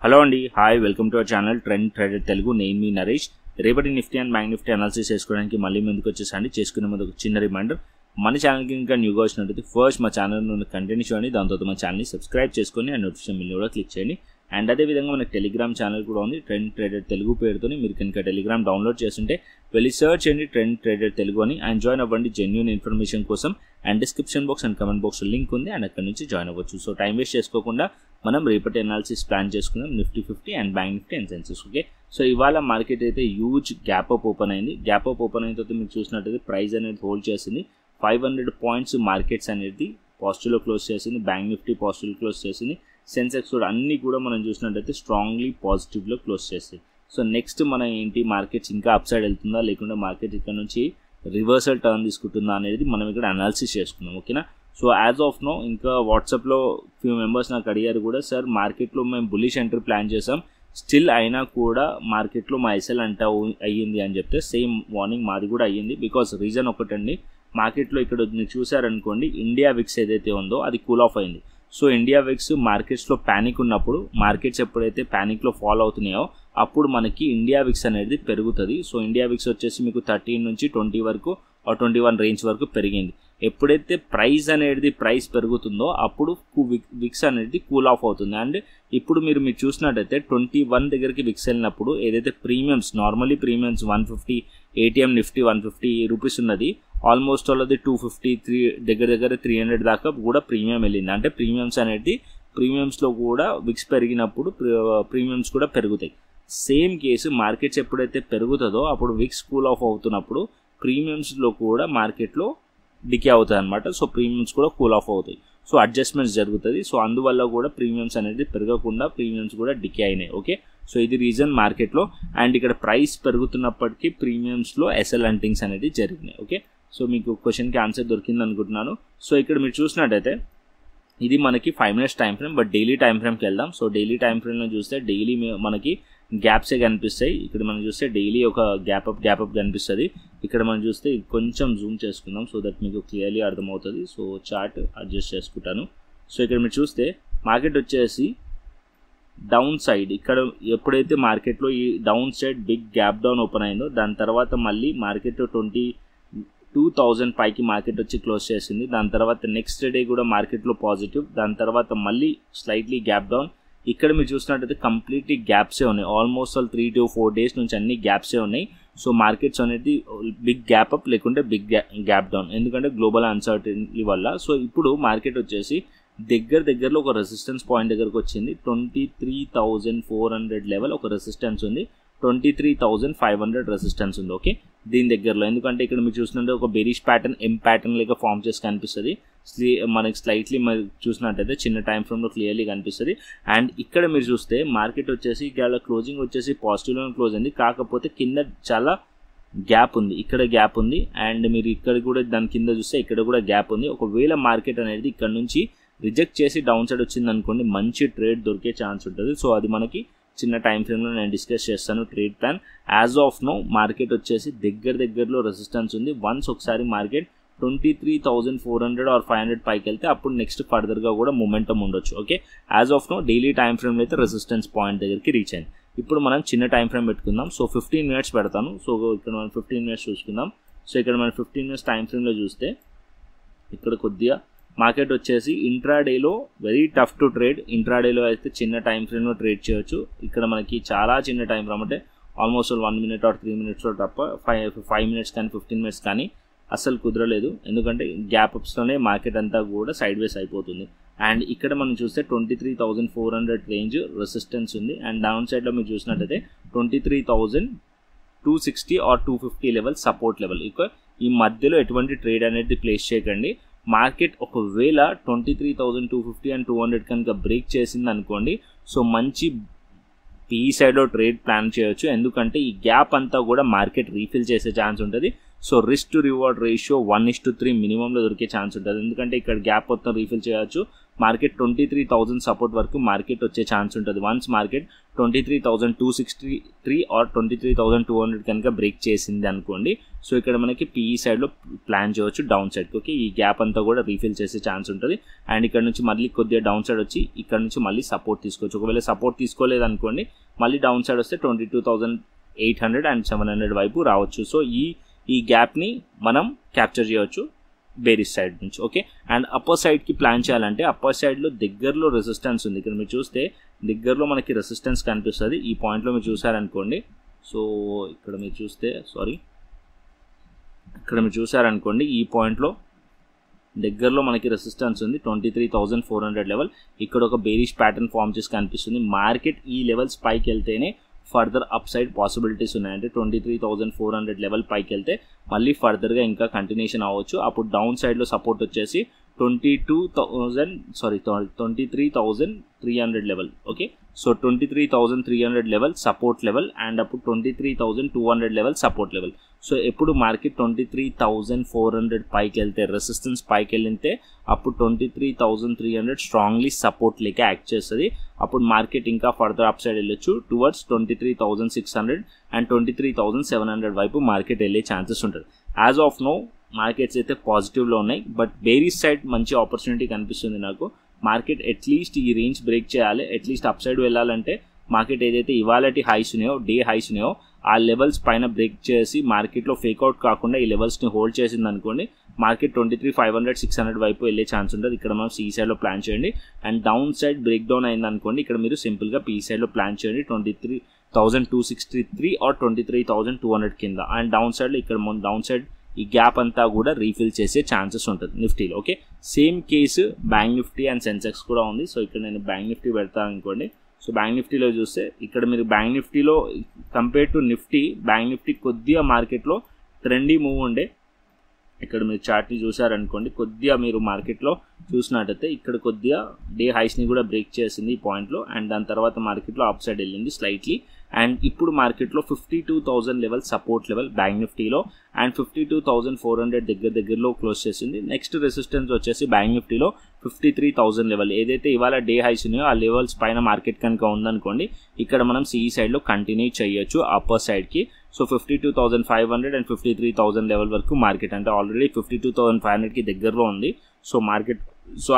Hello అండి, hi, welcome to our channel trend trader Telugu. నేను మీ నరేష్. రేపటి Nifty and bank Nifty analysis చేసుకోవడానికి మళ్ళీ ముందుకు వచ్చేసండి. చేసుకునే ముందు ఒక చిన్న రిమైండర్, మన ఛానల్కి ఇంకా న్యూగా వచ్చినట్టు ఫస్ట్ మా ఛానల్ నుండి కంటెంట్ చూడండి, దాని తర్వాత మా ఛానల్ని సబ్స్క్రైబ్ చేసుకొని అండ్ నోటిఫికేషన్ బిల్ కూడా క్లిక్ చేయండి. అండ్ అదేవిధంగా మనకి టెలిగ్రామ్ ఛానల్ కూడా ఉంది, ట్రెండ్ ట్రేడర్ తెలుగు పేరుతో. మీరు కనుక టెలిగ్రామ్ డౌన్లోడ్ చేస్తుంటే వెళ్ళి సర్చ్ చేయండి ట్రెండ్ ట్రేడర్ తెలుగు అని, అండ్ జాయిన్ అవ్వండి జెన్యూన్ ఇన్ఫర్మేషన్ కోసం. And description box and comment box link ఉంది, అండ్ అక్కడ నుంచి జాయిన్ అవ్వచ్చు. సో టైం వేస్ట్ చేసుకోకుండా మనం రేపటి అనాలిసిస్ ప్లాన్ చేసుకుందాం, Nifty 50 and bank Nifty and Sensex. Okay, so ఇవాళ మార్కెట్ అయితే హ్యూజ్ గ్యాప్ అప్ ఓపెన్ అయింది. గ్యాప్ అప్ ఓపెన్ అయిన తర్వాత మీరు చూసినట్టయితే ప్రైస్ అనేది హోల్డ్ చేసింది. 500 పాయింట్స్ మార్కెట్స్ అనేది పాజిటివ్లో క్లోజ్ చేసింది. బ్యాంక్ నిఫ్టీ పాజిటివ్ క్లోజ్ చేసింది. సెన్సెక్స్ కూడా అన్ని కూడా మనం చూసినట్టయితే స్ట్రాంగ్లీ పాజిటివ్లో క్లోజ్ చేస్తాయి. సో నెక్స్ట్ మన ఏంటి, మార్కెట్స్ ఇంకా అప్ సైడ్ వెళ్తుందా లేకుంటే మార్కెట్ ఇక్కడ నుంచి రివర్సల్ టర్న్ తీసుకుంటుందా అనేది మనం ఇక్కడ అనాలిసిస్ చేసుకుందాం. ఓకేనా, సో యాజ్ ఆఫ్ నో ఇంకా వాట్సాప్లో ఫ్యూ మెంబర్స్ నాకు అడిగారు కూడా, సార్ మార్కెట్లో మేము బుల్లిష్ ఎంట్రీ ప్లాన్ చేసాం, స్టిల్ అయినా కూడా మార్కెట్లో మా ఎస్ఎల్ అంట అయ్యింది అని చెప్తే సేమ్ వార్నింగ్ మాది కూడా అయ్యింది. బికాస్ రీజన్ ఒకటండి, మార్కెట్లో ఇక్కడ మీరు చూసారనుకోండి, ఇండియా విక్స్ ఏదైతే ఉందో అది కూల్ ఆఫ్ అయింది. సో ఇండియా విక్స్ మార్కెట్స్లో ప్యానిక్ ఉన్నప్పుడు, మార్కెట్స్ ఎప్పుడైతే ప్యానిక్లో ఫాలో అవుతున్నాయో అప్పుడు మనకి ఇండియా విక్స్ అనేది పెరుగుతుంది. సో ఇండియా విక్స్ వచ్చేసి మీకు 13 నుంచి 20 వరకు 21 రేంజ్ వరకు పెరిగింది. ఎప్పుడైతే ప్రైస్ పెరుగుతుందో అప్పుడు విక్స్ అనేది కూల్ ఆఫ్ అవుతుంది. అండ్ ఇప్పుడు మీరు చూసినట్టయితే 21 దగ్గరికి విక్స్ వెళ్ళినప్పుడు ఏదైతే premiums, normally premiums 150, ATM Nifty 150 rupees ఉన్నది, ఆల్మోస్ట్ వాళ్ళది 250 దగ్గర 300 దాకా కూడా ప్రీమియం వెళ్ళింది. అంటే ప్రీమియమ్స్లో కూడా విక్స్ పెరిగినప్పుడు ప్రీమియమ్స్ కూడా పెరుగుతాయి. సేమ్ కేసు మార్కెట్స్ ఎప్పుడైతే పెరుగుతుందో అప్పుడు విక్స్ కూల్ ఆఫ్ అవుతున్నప్పుడు ప్రీమియమ్స్లో కూడా మార్కెట్లో డికే అవుతాయి అనమాట. సో ప్రీమియమ్స్ కూడా కూల్ ఆఫ్ అవుతాయి. సో అడ్జస్ట్మెంట్స్ జరుగుతుంది. సో అందువల్ల కూడా ప్రీమియమ్స్ అనేది పెరగకుండా ప్రీమియమ్స్ కూడా డికే అయినాయి. ఓకే, సో ఇది రీజన్ మార్కెట్లో. అండ్ ఇక్కడ ప్రైస్ పెరుగుతున్నప్పటికీ ప్రీమియమ్స్లో ఎస్ఎల్ హంటింగ్స్ అనేది జరిగినాయి. ఓకే, సో మీకు క్వశ్చన్కి ఆన్సర్ దొరికింది అనుకుంటున్నాను. సో ఇక్కడ మీరు చూసినట్టయితే ఇది మనకి 5 minutes time frame, but daily time ఫ్రేమ్కి వెళ్దాం. సో డైలీ టైం ఫ్రేమ్లో చూస్తే డైలీ మనకి గ్యాప్సే కనిపిస్తాయి. ఇక్కడ మనం చూస్తే డైలీ ఒక గ్యాప్ అప్ కనిపిస్తుంది. ఇక్కడ మనం చూస్తే కొంచెం జూమ్ చేసుకుందాం సో దట్ మీకు క్లియర్లీ అర్థమవుతుంది. సో చార్ట్ అడ్జస్ట్ చేసుకుంటాను. సో ఇక్కడ మీరు చూస్తే మార్కెట్ వచ్చేసి డౌన్ సైడ్, ఇక్కడ ఎప్పుడైతే మార్కెట్లో ఈ down side big gap down open అయిందో దాని తర్వాత మళ్ళీ మార్కెట్ 22,000 పైకి మార్కెట్ వచ్చి క్లోజ్ చేసింది. దాని తర్వాత నెక్స్ట్ డే కూడా మార్కెట్లో పాజిటివ్, దాని తర్వాత మళ్ళీ స్లైట్లీ గ్యాప్ డౌన్. ఇక్కడ మీరు చూసినట్టయితే కంప్లీట్లీ గ్యాప్సే ఉన్నాయి. ఆల్మోస్ట్ 3 to 4 days నుంచి అన్ని గ్యాప్సే ఉన్నాయి. సో మార్కెట్స్ అనేది బిగ్ గ్యాప్ అప్ లేకుంటే బిగ్ గ్యాప్ డౌన్, ఎందుకంటే గ్లోబల్ అన్సర్టనిటీ వల్ల. సో ఇప్పుడు మార్కెట్ వచ్చేసి దగ్గరలో ఒక రెసిస్టెన్స్ పాయింట్ దగ్గరకు వచ్చింది. 23,400 లెవెల్ ఒక రెసిస్టెన్స్ ఉంది, 23,500 రెసిస్టెన్స్ ఉంది. ఓకే, దీని దగ్గరలో, ఎందుకంటే ఇక్కడ మీరు చూసినట్టు ఒక బెరిష్ ప్యాటర్న్, ఎం ప్యాటర్న్ లేక ఫామ్ చేసి కనిపిస్తుంది. మనకి స్లైట్లీ మరి చూసినట్టయితే చిన్న టైం ఫ్రేమ్లో క్లియర్లీ కనిపిస్తుంది. అండ్ ఇక్కడ మీరు చూస్తే మార్కెట్ వచ్చేసి ఇక్కడ క్లోజింగ్ వచ్చేసి పాజిటివ్లో క్లోజ్ అయింది, కాకపోతే కింద చాలా గ్యాప్ ఉంది, ఇక్కడ గ్యాప్ ఉంది. అండ్ మీరు ఇక్కడ కూడా దాని కింద చూస్తే ఇక్కడ కూడా గ్యాప్ ఉంది. ఒకవేళ మార్కెట్ అనేది ఇక్కడ నుంచి రిజెక్ట్ చేసి డౌన్ సైడ్ వచ్చింది అనుకోండి, మంచి ట్రేడ్ దొరికే ఛాన్స్ ఉంటుంది. సో అది మనకి చిన్న టైం ఫ్రేమ్లో నేను డిస్కస్ చేస్తాను trade plan. As of now market వచ్చేసి దగ్గరలో రెసిస్టెన్స్ ఉంది. వన్స్ ఒకసారి మార్కెట్ 23,400 or 500 పైకి వెళ్తే అప్పుడు నెక్స్ట్ ఫర్దర్గా కూడా మొమెంటం ఉండొచ్చు. Okay, as of now daily time ఫ్రేమ్లో అయితే రెసిస్టెన్స్ పాయింట్ దగ్గరికి రీచ్ అయింది. ఇప్పుడు మనం చిన్న టైం ఫ్రేమ్ పెట్టుకుందాం. సో 15 minutes పెడతాను. సో ఇక్కడ మనం 15 minutes చూసుకుందాం. సో ఇక్కడ మనం 15 minutes టైం ఫ్రేమ్లో చూస్తే ఇక్కడ కొద్దిగా మార్కెట్ వచ్చేసి ఇంట్రాడేలో వెరీ టఫ్ టు ట్రేడ్. ఇంట్రాడేలో అయితే చిన్న టైం ఫ్రేమ్లో ట్రేడ్ చేయొచ్చు. ఇక్కడ మనకి చాలా చిన్న టైం ఫ్రేమ్ అంటే ఆల్మోస్ట్ 1 minute or 3 minutesలో తప్ప 5 minutes కానీ 15 minutes కానీ అస్సలు కుదరలేదు, ఎందుకంటే గ్యాప్ అప్స్లోనే మార్కెట్ అంతా కూడా సైడ్ వేస్ అయిపోతుంది. అండ్ ఇక్కడ మనం చూస్తే 23,400 రేంజ్ రెసిస్టెన్స్ ఉంది. అండ్ డౌన్ సైడ్లో మీరు చూసినట్టయితే 23,260 or 250 లెవెల్ సపోర్ట్ లెవెల్. ఇక ఈ మధ్యలో ఎటువంటి ట్రేడ్ అనేది ప్లేస్ చేయకండి. మార్కెట్ ఒకవేళ 23,250 and 200 కనుక బ్రేక్ చేసింది అనుకోండి, సో మంచి ఈ సైడ్లో ట్రేడ్ ప్లాన్ చేయొచ్చు, ఎందుకంటే ఈ గ్యాప్ అంతా కూడా మార్కెట్ రీఫిల్ చేసే ఛాన్స్ ఉంటుంది. So risk to reward ratio 1:3 మినిమంలో దొరికే ఛాన్స్ ఉంటుంది. ఎందుకంటే ఇక్కడ గ్యాప్ మొత్తం రీఫిల్ చేయొచ్చు. మార్కెట్ 23,000 సపోర్ట్ వరకు మార్కెట్ వచ్చే ఛాన్స్ ఉంటుంది. వన్స్ మార్కెట్ 23,263 ఆర్ 23,200 కనుక బ్రేక్ చేసింది అనుకోండి, సో ఇక్కడ మనకి PE సైడ్లో ప్లాన్ చేయవచ్చు డౌన్ సైడ్కి. ఓకే, ఈ గ్యాప్ అంతా కూడా రీఫిల్ చేసే ఛాన్స్ ఉంటుంది. అండ్ ఇక్కడ నుంచి మళ్ళీ కొద్దిగా డౌన్ సైడ్ వచ్చి ఇక్కడ నుంచి మళ్ళీ సపోర్ట్ తీసుకోవచ్చు. ఒకవేళ సపోర్ట్ తీసుకోలేదు అనుకోండి, మళ్ళీ డౌన్ సైడ్ వస్తే 22,800 అండ్ 700 వైపు రావచ్చు. సో ఈ గ్యాప్ని మనం క్యాప్చర్ చేయవచ్చు బేరిష్ సైడ్ నుంచి. ఓకే, అండ్ అప్పర్ సైడ్కి ప్లాన్ చేయాలంటే అప్పర్ సైడ్లో దగ్గరలో రెసిస్టెన్స్ ఉంది. ఇక్కడ మీరు చూస్తే దగ్గరలో మనకి రెసిస్టెన్స్ కనిపిస్తుంది. ఈ పాయింట్లో మీరు చూసారనుకోండి, సో ఇక్కడ మీరు చూసారనుకోండి ఈ పాయింట్లో దగ్గరలో మనకి రెసిస్టెన్స్ ఉంది 23,400 లెవెల్. ఇక్కడ ఒక బేరిష్ ప్యాటర్న్ ఫామ్ చేసి కనిపిస్తుంది. మార్కెట్ ఈ లెవెల్స్ పైకి వెళ్తేనే ఫర్దర్ అప్ సైడ్ పాసిబిలిటీస్ ఉన్నాయి. అంటే 23,400 లెవెల్ పైకి వెళ్తే మళ్ళీ ఫర్దర్గా ఇంకా కంటిన్యూషన్ అవ్వచ్చు. అప్పుడు డౌన్ సైడ్లో సపోర్ట్ వచ్చేసి 23,300 level. Okay, so 23,300 level support level and అప్పుడు 23,200 లెవెల్ సపోర్ట్ లెవెల్. సో ఎప్పుడు మార్కెట్ 23,400 పైకి వెళ్తే రెసిస్టెన్స్ పైకి వెళ్తే అప్పుడు 23,300 స్ట్రాంగ్లీ సపోర్ట్ లేక యాక్ట్ చేస్తుంది. అప్పుడు మార్కెట్ ఇంకా ఫర్దర్ అప్ సైడ్ వెళ్ళొచ్చు టువర్డ్స్ 23,600 అండ్ 23,700 వైపు మార్కెట్ వెళ్ళే ఛాన్సెస్ ఉంటుంది. యాజ్ ఆఫ్ నో మార్కెట్స్ అయితే పాజిటివ్లో ఉన్నాయి, బట్ బేరిష్ సైడ్ మంచి ఆపర్చునిటీ కనిపిస్తుంది నాకు. మార్కెట్ అట్లీస్ట్ ఈ రేంజ్ బ్రేక్ చేయాలి, అట్లీస్ట్ అప్ సైడ్ వెళ్ళాలంటే మార్కెట్ ఏదైతే ఇవాళటి హైస్ ఉన్నాయో డే హైస్ ఉన్నాయో ఆ లెవెల్స్ పైన బ్రేక్ చేసి మార్కెట్లో ఫేక్అవుట్ కాకుండా ఈ లెవెల్స్ని హోల్డ్ చేసింది అనుకోండి, మార్కెట్ 23,500 600 వైపు వెళ్ళే ఛాన్స్ ఉంటుంది. ఇక్కడ మనం C సైడ్లో ప్లాన్ చేయండి. And down side break down అయింది అనుకోండి, ఇక్కడ మీరు సింపుల్గా P సైడ్లో ప్లాన్ చేయండి 23,263 ఆర్ 23,200 కింద. అండ్ డౌన్ సైడ్లో ఇక్కడ డౌన్ సైడ్ ఈ గ్యాప్ అంతా కూడా రీఫిల్ చేసే ఛాన్సెస్ ఉంటుంది నిఫ్టీలో. Okay, same case bank Nifty and Sensex కూడా ఉంది. సో ఇక్కడ నేను బ్యాంక్ నిఫ్టీ పెడతాను అనుకోండి. సో బ్యాంక్ నిఫ్టీలో చూస్తే ఇక్కడ మీరు బ్యాంక్ నిఫ్టీలో compare to Nifty, bank Nifty కొద్దిగా మార్కెట్లో ట్రెండీ మూవ్ ఉండే. ఇక్కడ మీరు చార్ట్ని చూసారనుకోండి, కొద్దిగా మీరు మార్కెట్లో చూసినట్టయితే ఇక్కడ కొద్దిగా డే హైస్ని కూడా బ్రేక్ చేసింది ఈ పాయింట్లో. అండ్ దాని తర్వాత మార్కెట్లో అప్ సైడ్ వెళ్ళింది స్లైట్లీ. అండ్ ఇప్పుడు మార్కెట్లో 52,000 లెవెల్ సపోర్ట్ లెవెల్ బ్యాంక్ నిఫ్టీలో అండ్ 52,400 దగ్గరలో క్లోజ్ చేసింది. నెక్స్ట్ రెసిస్టెన్స్ వచ్చేసి బ్యాంక్ నిఫ్టీలో 53,000 లెవెల్. ఏదైతే ఇవాళ డే హైస్ ఉన్నాయో ఆ లెవెల్స్ పైన మార్కెట్ కనుక ఉందనుకోండి, ఇక్కడ మనం CE సైడ్లో కంటిన్యూ చేయొచ్చు అప్పర్ సైడ్కి. సో 52,500 అండ్ 53,000 లెవెల్ వరకు మార్కెట్ అంటే ఆల్రెడీ 52,500కి దగ్గరలో ఉంది. సో మార్కెట్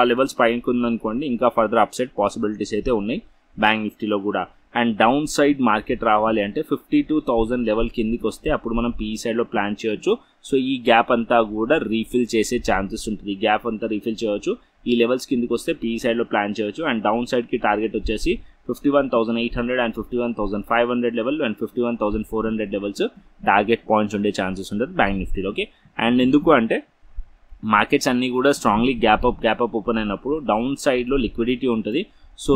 ఆ లెవెల్స్ పైనకి ఉందనుకోండి, ఇంకా ఫర్దర్ అప్ సైడ్ పాసిబిలిటీస్ అయితే ఉన్నాయి బ్యాంక్ నిఫ్టీలో కూడా. అండ్ డౌన్ సైడ్ మార్కెట్ రావాలి అంటే 52,000 లెవెల్ కిందికి వస్తే అప్పుడు మనం PE సైడ్లో ప్లాన్ చేయొచ్చు. సో ఈ గ్యాప్ అంతా కూడా రీఫిల్ చేసే ఛాన్సెస్ ఉంటుంది. ఈ గ్యాప్ అంతా రీఫిల్ చేయొచ్చు, ఈ లెవెల్స్ కిందికి వస్తే PE సైడ్లో ప్లాన్ చేయొచ్చు. అండ్ డౌన్ సైడ్కి టార్గెట్ వచ్చేసి 51,800 and 51,500 level and 51,400 levels target points ఉండే ఛాన్సెస్ ఉంటుంది బ్యాంక్ నిఫ్టీలో. ఓకే, అండ్ ఎందుకు అంటే మార్కెట్స్ అన్నీ కూడా స్ట్రాంగ్లీ గ్యాప్ అప్ ఓపెన్ అయినప్పుడు డౌన్ సైడ్లో లిక్విడిటీ ఉంటుంది. సో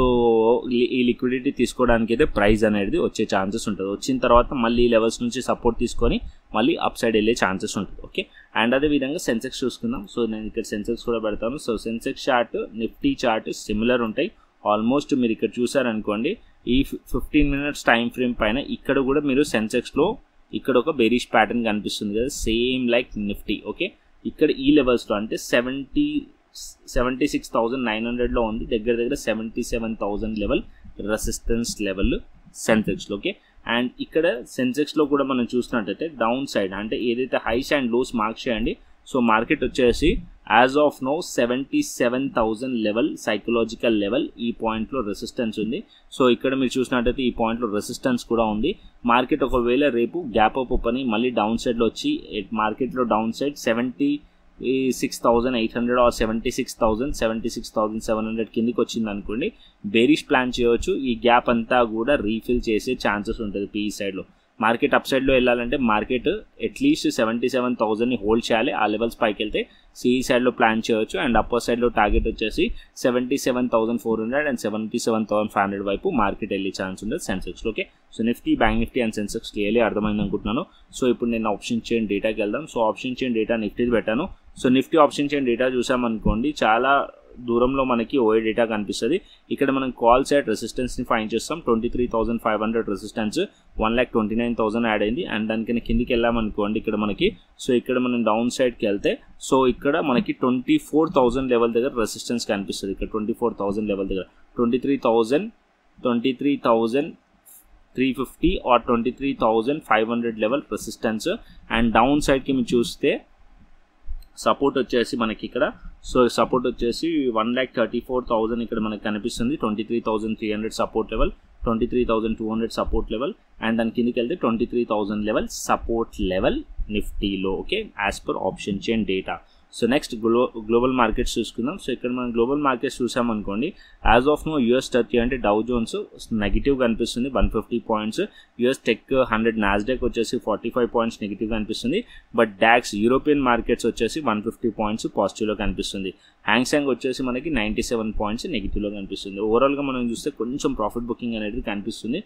ఈ లిక్విడిటీ తీసుకోవడానికి అయితే ప్రైస్ అనేది వచ్చే ఛాన్సెస్ ఉంటుంది. వచ్చిన తర్వాత మళ్ళీ ఈ లెవెల్స్ నుంచి సపోర్ట్ తీసుకొని మళ్ళీ అప్ సైడ్ వెళ్ళే ఛాన్సెస్ ఉంటుంది. ఓకే, అండ్ అదేవిధంగా సెన్సెక్స్ చూసుకుందాం. సో నేను ఇక్కడ సెన్సెక్స్ కూడా పెడతాను. So Sensex chart Nifty chart similar ఉంటాయి ఆల్మోస్ట్. మీరు ఇక్కడ చూసారనుకోండి, ఈ 15 minutes టైం ఫ్రేమ్ పైన ఇక్కడ కూడా మీరు సెన్సెక్స్లో ఇక్కడ ఒక బెరిష్ ప్యాటర్న్ కనిపిస్తుంది కదా, సేమ్ లైక్ నిఫ్టీ. ఓకే, ఇక్కడ ఈ లెవెల్స్లో అంటే 76,900లో ఉంది, దగ్గర 77,000 లెవెల్ రెసిస్టెన్స్ లెవెల్ సెన్సెక్స్లో. ఓకే, అండ్ ఇక్కడ సెన్సెక్స్లో కూడా మనం చూసినట్టయితే డౌన్ సైడ్ అంటే ఏదైతే హైస్ అండ్ లోస్ మార్క్ చేయండి. సో మార్కెట్ వచ్చేసి as of now 77,000 level psychological level ఈ పాయింట్లో రెసిస్టెన్స్ ఉంది. సో ఇక్కడ మీరు చూసినట్టయితే ఈ పాయింట్లో రెసిస్టెన్స్ కూడా ఉంది. మార్కెట్ ఒకవేళ రేపు గ్యాప్ అప్ ఓపెన్ మళ్ళీ డౌన్ సైడ్లో వచ్చి మార్కెట్లో డౌన్ సైడ్ 76,800 ఆర్ 76,700 కిందికి వచ్చింది అనుకోండి, బేరిష్ ప్లాన్ చేయవచ్చు. ఈ గ్యాప్ అంతా కూడా రీఫిల్ చేసే ఛాన్సెస్ ఉంటుంది PE సైడ్లో. మార్కెట్ అప్ సైడ్లో వెళ్ళాలంటే మార్కెట్ అట్లీస్ట్ 77,000ని హోల్డ్ చేయాలి. ఆ లెవెల్స్ పైకి వెళ్తే CE సైడ్లో ప్లాన్ చేయవచ్చు. అండ్ అప్పర్ సైడ్లో టార్గెట్ వచ్చేసి 77,400 అండ్ 77,500 వైపు మార్కెట్ వెళ్ళే ఛాన్స్ ఉంటుంది సెన్సెక్స్లో. Okay, so Nifty, bank Nifty and Sensex clearly అర్థమైంది అనుకుంటున్నాను. సో ఇప్పుడు నేను ఆప్షన్ చైన్ డేటాకి వెళ్దాం. సో ఆప్షన్ చైన్ డేటా నిఫ్టీది పెట్టాను. So Nifty option chain data చూసామనుకోండి, చాలా దూరంలో మనకి ఓఏ డేటా కనిపిస్తుంది. ఇక్కడ మనం కాల్ సైడ్ రెసిస్టెన్స్ని ఫైండ్ చేస్తాం. 23,500 రెసిస్టెన్స్ 1,29,000 యాడ్ అయింది. అండ్ దానికన్నా కిందికి వెళ్ళామనుకోండి ఇక్కడ మనకి, సో ఇక్కడ మనం డౌన్ సైడ్కి వెళ్తే సో ఇక్కడ మనకి 24,000 లెవెల్ దగ్గర రెసిస్టెన్స్ కనిపిస్తుంది. ఇక్కడ 24,000 లెవెల్ దగ్గర 23,350 or 23,500 level resistance. And down సైడ్కి మీరు చూస్తే సపోర్ట్ వచ్చేసి మనకి ఇక్కడ, సో సపోర్ట్ వచ్చేసి 1,34,000 ఇక్కడ మనకి కనిపిస్తుంది. 23,300 support level, 23,200 support level, and దాని కిందికి వెళ్తే 23,000 లెవెల్ సపోర్ట్ లెవెల్ నిఫ్టీలో. Okay, as per option chain data. So next global markets చూసుకుందాం. సో ఇక్కడ మనం గ్లోబల్ మార్కెట్స్ చూసామనుకోండి, యాజ్ ఆఫ్ నో US30 అంటే డౌ జోన్స్ నెగిటివ్ కనిపిస్తుంది 150 పాయింట్స్, US టెక్ 100 నాస్డాక్ వచ్చేసి 45 పాయింట్స్ నెగిటివ్ కనిపిస్తుంది. బట్ డాక్స్ యూరోపియన్ మార్కెట్స్ వచ్చేసి 150 పాయింట్స్ పాజిటివ్లో కనిపిస్తుంది. హ్యాంగ్సెంగ్ వచ్చేసి మనకి 97 పాయింట్స్ నెగిటివ్లో కనిపిస్తుంది. ఓవరాల్గా మనం చూస్తే కొంచెం ప్రాఫిట్ బుకింగ్ అనేది కనిపిస్తుంది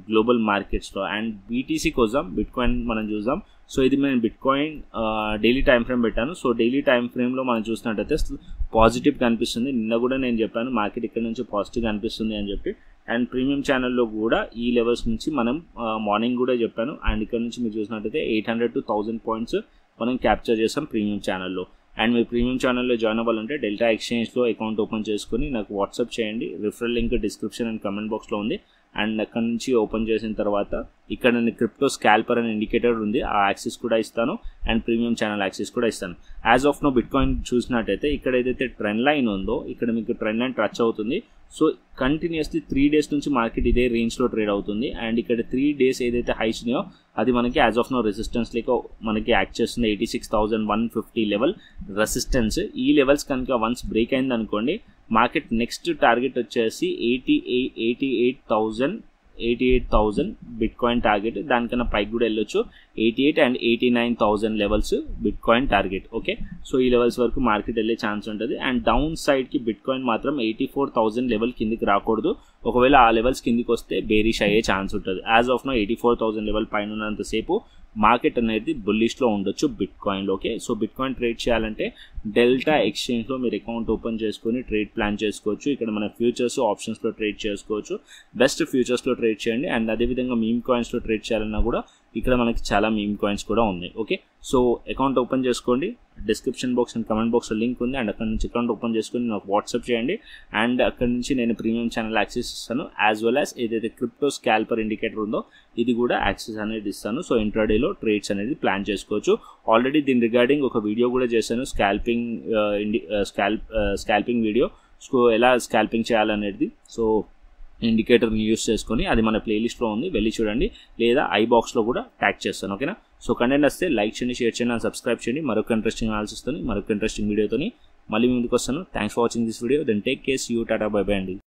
గ్లోబల్ మార్కెట్స్లో. అండ్ BTC కోసం బిట్కాయిన్ మనం చూద్దాం. సో ఇది నేను బిట్కాయిన్ డైలీ టైం ఫ్రేమ్ పెట్టాను. సో డైలీ టైం ఫ్రేమ్లో మనం చూసినట్టయితే పాజిటివ్ కనిపిస్తుంది. నిన్న కూడా నేను చెప్పాను మార్కెట్ ఇక్కడ నుంచి పాజిటివ్ కనిపిస్తుంది అని చెప్పి. అండ్ ప్రీమియం ఛానల్లో కూడా ఈ లెవెల్స్ నుంచి మనం మార్నింగ్ కూడా చెప్పాను. అండ్ ఇక్కడ నుంచి మీరు చూసినట్టయితే 800 to 1000 పాయింట్స్ మనం క్యాప్చర్ చేస్తాం ప్రీమియం ఛానల్లో. అండ్ మీరు ప్రీమియం ఛానల్లో జాయిన్ అవ్వాలంటే డెల్టా ఎక్స్చేంజ్లో అకౌంట్ ఓపెన్ చేసుకొని నాకు వాట్సాప్ చేయండి. Referral link description and comment బాక్స్లో ఉంది. అండ్ అక్కడ నుంచి ఓపెన్ చేసిన తర్వాత ఇక్కడ నేను క్రిప్టో స్కాల్పర్ అనే ఇండికేటర్ ఉంది, ఆ యాక్సెస్ కూడా ఇస్తాను. అండ్ ప్రీమియం ఛానల్ యాక్సెస్ కూడా ఇస్తాను. యాజ్ ఆఫ్ నో బిట్కాయిన్ చూసినట్టయితే ఇక్కడ ఏదైతే ట్రెండ్ లైన్ ఉందో ఇక్కడ మీకు ట్రెండ్ లైన్ టచ్ అవుతుంది. సో కంటిన్యూస్లీ 3 డేస్ నుంచి మార్కెట్ ఇదే రేంజ్లో ట్రేడ్ అవుతుంది. అండ్ ఇక్కడ 3 డేస్ ఏదైతే హైస్ ఉన్నాయో అది మనకి యాజ్ ఆఫ్ నో రెసిస్టెన్స్ లేక మనకి యాక్ట్ చేస్తుంది. 86,150 లెవెల్ రెసిస్టెన్స్. ఈ లెవెల్స్ కనుక వన్స్ బ్రేక్ అయింది అనుకోండి, మార్కెట్ నెక్స్ట్ టార్గెట్ వచ్చేసి 88,000 బిట్కాయిన్ టార్గెట్. దానికన్నా పైకి కూడా వెళ్ళొచ్చు. 88 and 89,000 levels bitcoin target. Okay, so ఈ లెవెల్స్ వరకు మార్కెట్ వెళ్ళే ఛాన్స్ ఉంటుంది. అండ్ డౌన్ సైడ్కి బిట్కాయిన్ మాత్రం 84,000 లెవెల్ కిందికి రాకూడదు. ఒకవేళ ఆ లెవెల్స్ కిందికి వస్తే బేరిష్ అయ్యే ఛాన్స్ ఉంటుంది. యాజ్ ఆఫ్ నో 84,000 లెవెల్ పైన ఉన్నంతసేపు మార్కెట్ అనేది బుల్లిష్లో ఉండొచ్చు బిట్కాయిన్లో. ఓకే, సో బిట్కాయిన్ ట్రేడ్ చేయాలంటే డెల్టా ఎక్స్చేంజ్లో మీరు అకౌంట్ ఓపెన్ చేసుకొని ట్రేడ్ ప్లాన్ చేసుకోవచ్చు. ఇక్కడ మన ఫ్యూచర్స్ ఆప్షన్స్లో ట్రేడ్ చేసుకోవచ్చు. బెస్ట్ ఫ్యూచర్స్లో ట్రేడ్ చేయండి. అండ్ అదేవిధంగా మీమ్ కాయిన్స్లో ట్రేడ్ చేయాలన్నా కూడా ఇక్కడ మనకి చాలా మీమ్ కాయిన్స్ కూడా ఉన్నాయి. ఓకే, సో అకౌంట్ ఓపెన్ చేసుకోండి. డిస్క్రిప్షన్ బాక్స్ అండ్ కమెంట్ బాక్స్లో లింక్ ఉంది. అండ్ అక్కడ నుంచి అకౌంట్ ఓపెన్ చేసుకొని నాకు వాట్సాప్ చేయండి. అండ్ అక్కడ నుంచి నేను ప్రీమియం ఛానల్ యాక్సెస్ ఇస్తాను. యాజ్ వెల్ యాజ్ ఏదైతే క్రిప్టో స్కాల్పర్ ఇండికేటర్ ఉందో ఇది కూడా యాక్సెస్ అనేది ఇస్తాను. సో ఇంట్రాడేలో ట్రేడ్స్ అనేది ప్లాన్ చేసుకోవచ్చు. ఆల్రెడీ దీని రిగార్డింగ్ ఒక వీడియో కూడా చేశాను, స్కాల్పింగ్ వీడియో. సో ఎలా స్కాల్పింగ్ చేయాలనేది సో ఇండికేటర్ని యూస్ చేసుకొని అది మన ప్లేలిస్ట్లో ఉంది, వెళ్ళి చూడండి. లేదా ఐబాక్స్లో కూడా ట్యాగ్ చేస్తాను. ఓకేనా, సో కంటెంట్ వస్తే లైక్ చేయండి, షేర్ చేయండి, అండ్ సబ్స్క్రైబ్ చేయండి. మరొక ఇంట్రెస్టింగ్ అనాలిసిస్తో మరొక ఇంట్రెస్టింగ్ వీడియోతో మళ్ళీ ముందుకు వస్తాను. Thanks for watching this video. Then take care, see you, tata, bye bye అండి.